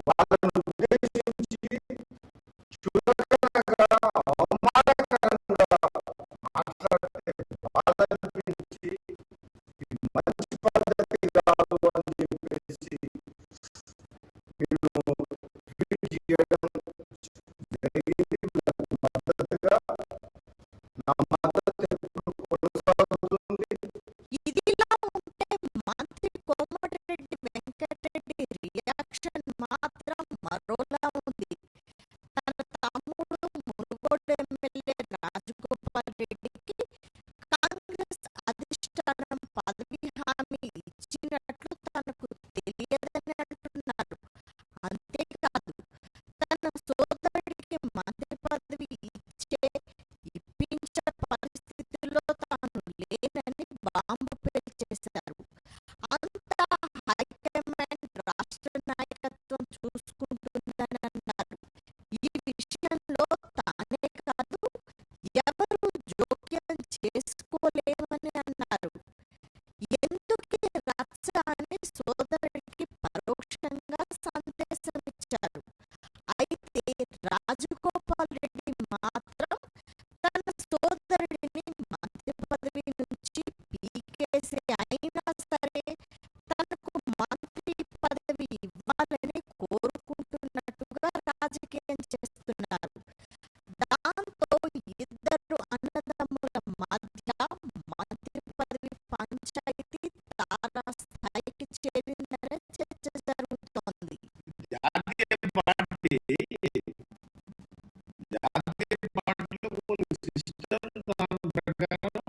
వాళ్ళను ఉద్దేశించి చులకనగా అవమానకరంగా మాట్లాడితే బాధ అనిపించి ఇది మంచి పద్ధతి కాదు అని చెప్పేసి నేను ట్వీట్ చేయడం జరిగింది. వీళ్ళకు మద్దతుగా నా మద్దతు ఎప్పుడు కొనసాగుతుంది. ఇదిలా ఉంటే మంత్రి కోమటిరెడ్డి వెంకటరెడ్డి రియాక్షన్ మాత్రం మరోలా ఉంది. తన తమ్ముడు మునుగోడు ఎమ్మెల్యే రాజగోపాల్ రెడ్డికి కాంగ్రెస్ అధిష్టానం పదవి హామీ ఇచ్చినట్లు తనకు తెలియదని అంటున్నారు. అంతేకాదు, తన సోదరుడికి మంత్రి పదవి ఇప్పించే పరిస్థితిలో తాను లేనని బాంబు పేల్చేశారు. అంతా హైకమాండ్ రాష్ట్ర నాయకత్వం చూసుకుంటుందని అన్నారు. ఈ విషయంలో తానే కాదు, ఎవరు జోక్యం చేసుకోలేమని అన్నారు. ఎందుకు రచ్చ అని సోదరుడికి పరోక్షంగా సందేశం ఇచ్చారు. అయితే రాజగోపాల్ రెడ్డి మాత్రం తన సోదరుడిని మంత్రి పదవి నుంచి పీకేసి అయినా సరే తనకు మంత్రి పదవి ఇవ్వాలని కోరుకుంటున్నట్టుగా రాజకీయం చేస్తున్నారు. దాంతో ఇద్దరు అన్నదమ్ముల మధ్య మంత్రి పదవి పంచాయతీ తారా స్థాయికి చేరిందనే చర్చ జరుగుతోంది. జాతీయ పార్టీలో కొన్ని సిస్టమ్ దాని ప్రకారం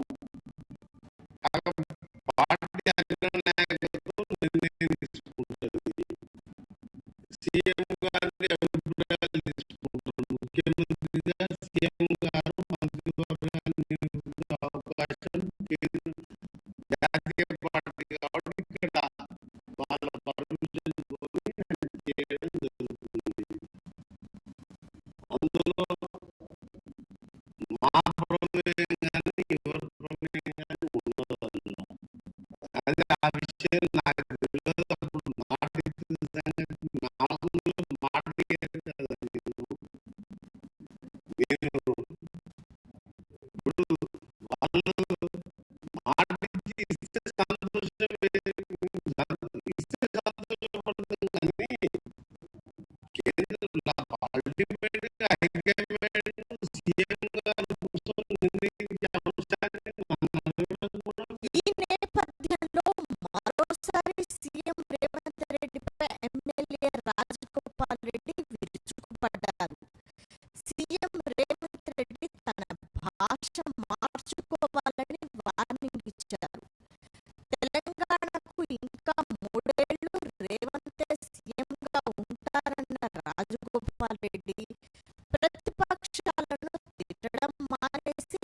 పార్టీ అగ్రనాయకత్వం నిర్ణయం తీసుకుంటుంది. సీఎం గారి అభిప్రాయాలు తీసుకుంటారు. ముఖ్యమంత్రిగా సీఎం గారు మంత్రివర్గాన్ని నియమించే అవకాశం జాతీయ పార్టీ కాబట్టి ఇక్కడ వాళ్ళ పర్మిషన్ చేయడం జరుగుతుంది. అందులో మా ప్రమేయం కానీ ఎవరి ప్రమేయం కానీ ఉండదు. అదే ఆ విషయం నాకు తెలియదు. అప్పుడు మాట ఇచ్చిన సంగతి మామూలుగా మాట కదా. నేను ఇప్పుడు వాళ్ళు మాట ఇస్తే సంతోషం, ఇస్తే సంతోషపడతాం. కానీ కేంద్ర అల్టిమేట్ గా హైకమాండ్ సీఎం గారు కూర్చొని నిర్ణయించే అంశాన్ని ఈ నేపథ్యంలో మరోసారి సీఎం రేవంత్ రెడ్డిపై ఎమ్మెల్యే రాజగోపాల్ రెడ్డి విరుచుకుపడ్డారు. సీఎం రేవంత్ రెడ్డి తన భాష మార్చుకోవాలని వార్నింగ్ ఇచ్చారు. తెలంగాణకు ఇంకా 3 ఏళ్లు రేవంతే సీఎంగా ఉంటారన్న రాజగోపాల్ రెడ్డి ప్రతిపక్షాలను తిట్టడం మానేసి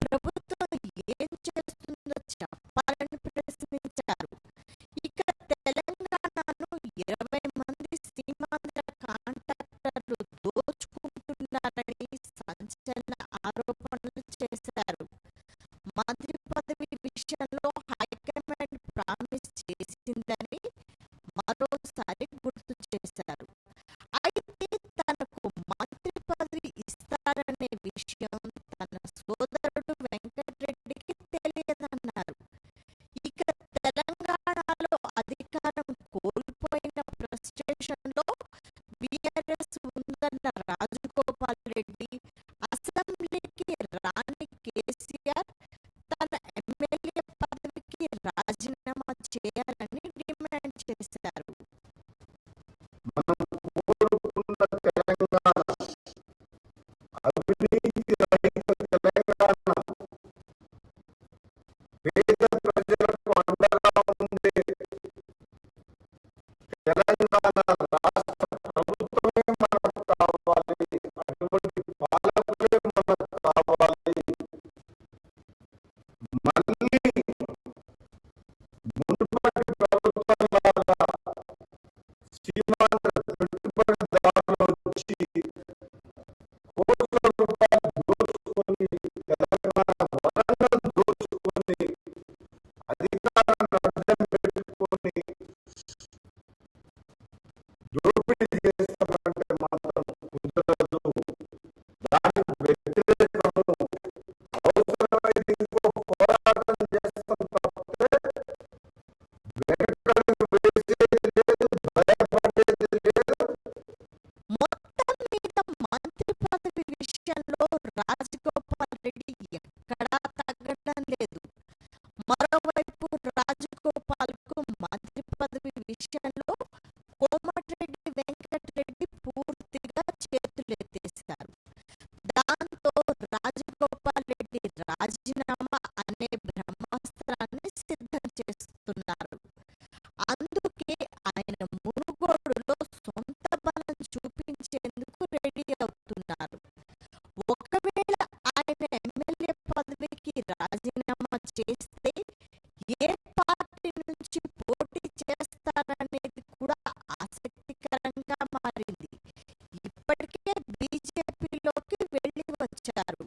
ప్రభుత్వం ఏం చేస్తుందో చెప్పాలని ప్రశ్నించారు. ఇక తెలంగాణను 20 మంది సీమాంధ్ర కాంట్రాక్టర్లు దోచుకుంటున్నారని సంచలన ఆరోపణలు చేశారు. మంత్రి పదవి విషయంలో హైకమాండ్ ప్రామిస్ చేసిందని మరోసారి గుర్తు చేశారు. అయితే తనకు మంత్రి పదవి ఇస్తారనే విషయం తన సోదరుడు వెంకటరెడ్డికి తెలియదన్నారు. ఇక తెలంగాణలో అధికారం కోల్పోయిన ఫ్రస్ట్రేషన్లో బీఆర్ఎస్ ఉందన్న రాజగోపాల్ రెడ్డి అసెంబ్లీకి రాని కేసీఆర్ తన ఎమ్మెల్యే పదవికి రాజీనామా చేయాలని డిమాండ్ చేశారు. మనం కోరుకున్న తెలంగాణ అవినీతి రహిత తెలంగాణ, పేద ప్రజలకు అండగా ఉండే తెలంగాణ రాష్ట్ర ప్రభుత్వమే మనకు కావాలి. అటువంటి పాలకులే మనకు కావాలి. మళ్ళీ మునుపటి ప్రభుత్వం లాగా విషయంలో కోమటిరెడ్డి వెంకటరెడ్డి పూర్తిగా చేతులెత్తేశారు. దాంతో రాజగోపాల్ రెడ్డి రాజీనామా అనే బ్రహ్మాస్త్రాన్ని సిద్ధం చేస్తున్నారు. అందుకే ఆయన మునుగోడులో సొంత బలం చూపించేందుకు రెడీ అవుతున్నారు. ఒకవేళ ఆయన ఎమ్మెల్యే పదవికి రాజీనామా చేస్తే ఏ పార్టీ నుంచి పోటీ చేస్తారనేది కూడా ఆసక్తికరంగా మారింది. ఇప్పటికే బీజేపీలోకి వెళ్ళి వచ్చారు.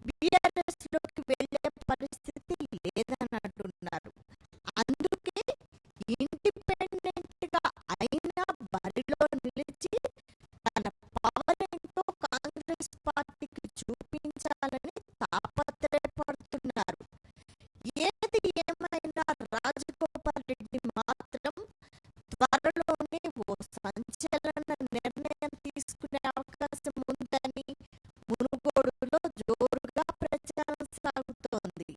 బీఆర్ఎస్లోకి వెళ్ళే పరిస్థితి లేదని అంటున్నారు. అందుకే ఇండిపెండెంట్ గా అయినా బరిలో నిలిచి తన పవర్ ఏంటో కాంగ్రెస్ పార్టీకి చూపించాలని తాపత్రయపడుతున్నారు. ఏది ఏమైనా రాజగోపాల్ రెడ్డి మాత్రం త్వరలోనే ఓ సంచలన నిర్ణయం తీసుకునే అవకాశం ఉందని మునుగోడులో జోరుగా ప్రచారం సాగుతోంది.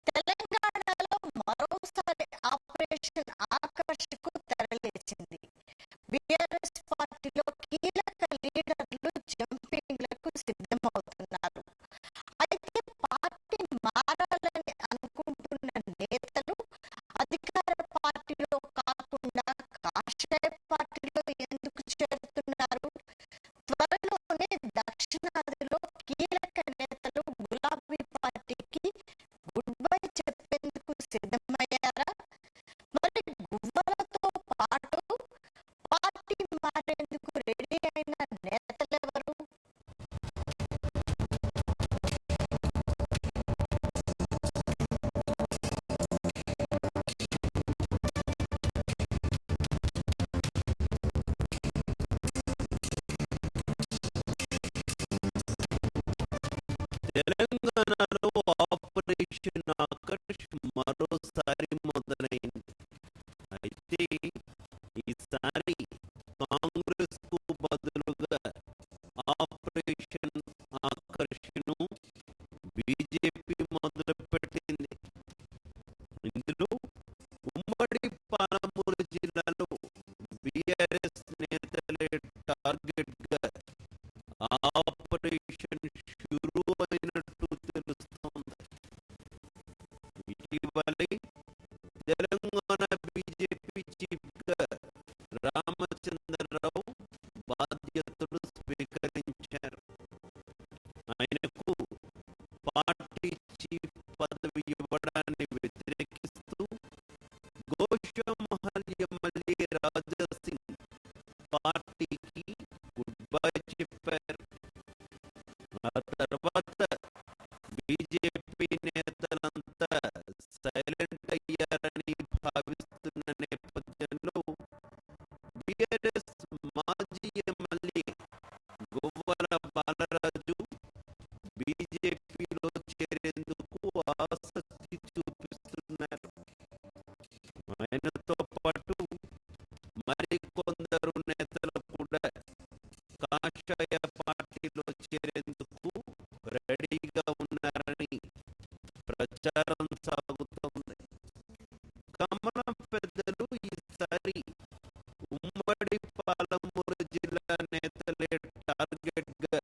తెలంగాణలో మరోసారి ఆపరేషన్ ఆకర్షకు తెరలేచింది. బీఆర్ఎస్ పార్టీలో కీలక లీడర్లు జంపింగ్లకు సిద్ధమవుతున్నారు. అయితే పార్టీ మారాలని అనుకుంటున్న నేతలు అధికార పార్టీలో కాకుండా కాషాయ పార్టీలో ఎందుకు చేరుతున్నారు? త్వరలోనే దక్షిణాదిలో కీలక నేతలు గులాబీ పార్టీకి గుడ్ బై చెప్పేందుకు సిద్ధమయ్యారా? మరి గువ్వలతో పాటు పార్టీ మారేందుకు రెడీ అయిన నేతలెవరు? తెలంగాణలో ఆపరేషన్ ఆకర్ష్ మరోసారి మొదలైంది. అయితే ఈసారి కాంగ్రెస్ కు బదులుగా ఆపరేషన్ ఆకర్షను బీజేపీ మొదలుపెట్టింది. ఇందులో ఉమ్మడి పాలమూరు జిల్లాలో బీఆర్ఎస్ నేతలే టార్గెట్ గా ఆపరేషన్ షురూ అయినట్టు తెలుస్తోంది. ఇటీవలే తెలంగాణ బీజేపీ చీఫ్ గా రామచంద్రరావు బాధ్యతలు స్వీకరించారు. ఆయనకు పార్టీ చీఫ్ పదవి ఇవ్వడాన్ని వ్యతిరేకిస్తూ గోషామహల్ ఎమ్మెల్యే రాజా సింగ్ పార్టీకి గుడ్ బై చెప్పారు. ఆ తర్వాత బీజేపీ నేతలంతా సైలెంట్ అయ్యారని భావిస్తున్న నేపథ్యంలో బీఆర్ఎస్ మాజీ ఎమ్మెల్యే గువ్వల బాలరాజు బీజేపీలో చేరేందుకు ఆసక్తి చూపిస్తున్నారు. ఆయనతో పాటు మరికొందరు నేతలు కూడా కాషాయ పార్టీలో చేరేందుకు రెడీగా ఉన్నారని ప్రచారం సాగుతోంది. కమలం పెద్దలు ఈసారి ఉమ్మడి పాలమూరు జిల్లా నేతలే టార్గెట్ గా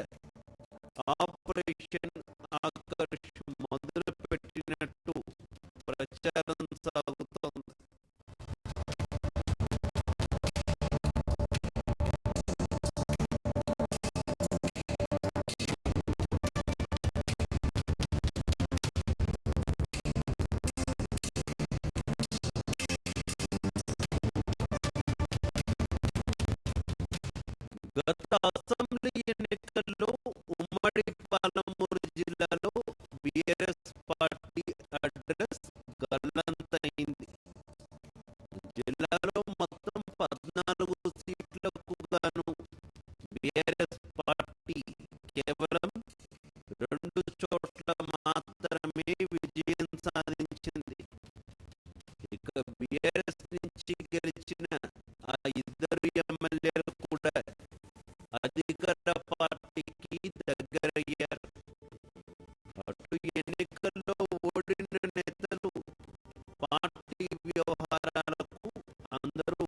ఆపరేషన్ ఆకర్ష్ మొదలు పెట్టినట్టు ప్రచారం సాగుతోంది. గత అసెంబ్లీ ఎన్నికల్లో ఉమ్మడి పాలమూరు జిల్లాలో బీఆర్ఎస్ పార్టీ అడ్రస్ గల్లంతైంది. జిల్లాలో మొత్తం 14 సీట్లకు గాను బీఆర్ఎస్ పార్టీ కేవలం 2 చోట్ల మాత్రమే విజయం సాధించింది. వ్యవహారాలకు అందరూ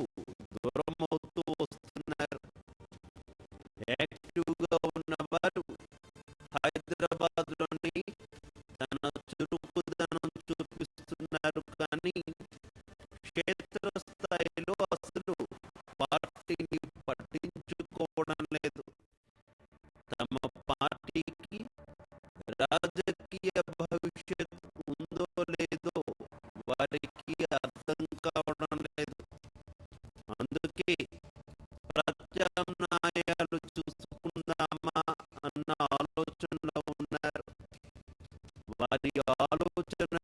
దూరమవుతూ వస్తున్నారు. యాక్టివ్గా ఉన్నవారు హైదరాబాద్లోని తన చురుకుదనం చూపిస్తున్నారు, కానీ క్షేత్రస్థాయిలో అసలు పార్టీని పట్టించుకోవడం లేదు. తమ పార్టీకి రాజకీయ భవిష్యత్ ఉందో లేదో వారికి అర్థం కావడం లేదు. అందుకే ప్రత్యామ్నాయాలు చూసుకుందామా అన్న ఆలోచనలో ఉన్నారు. వారి ఆలోచన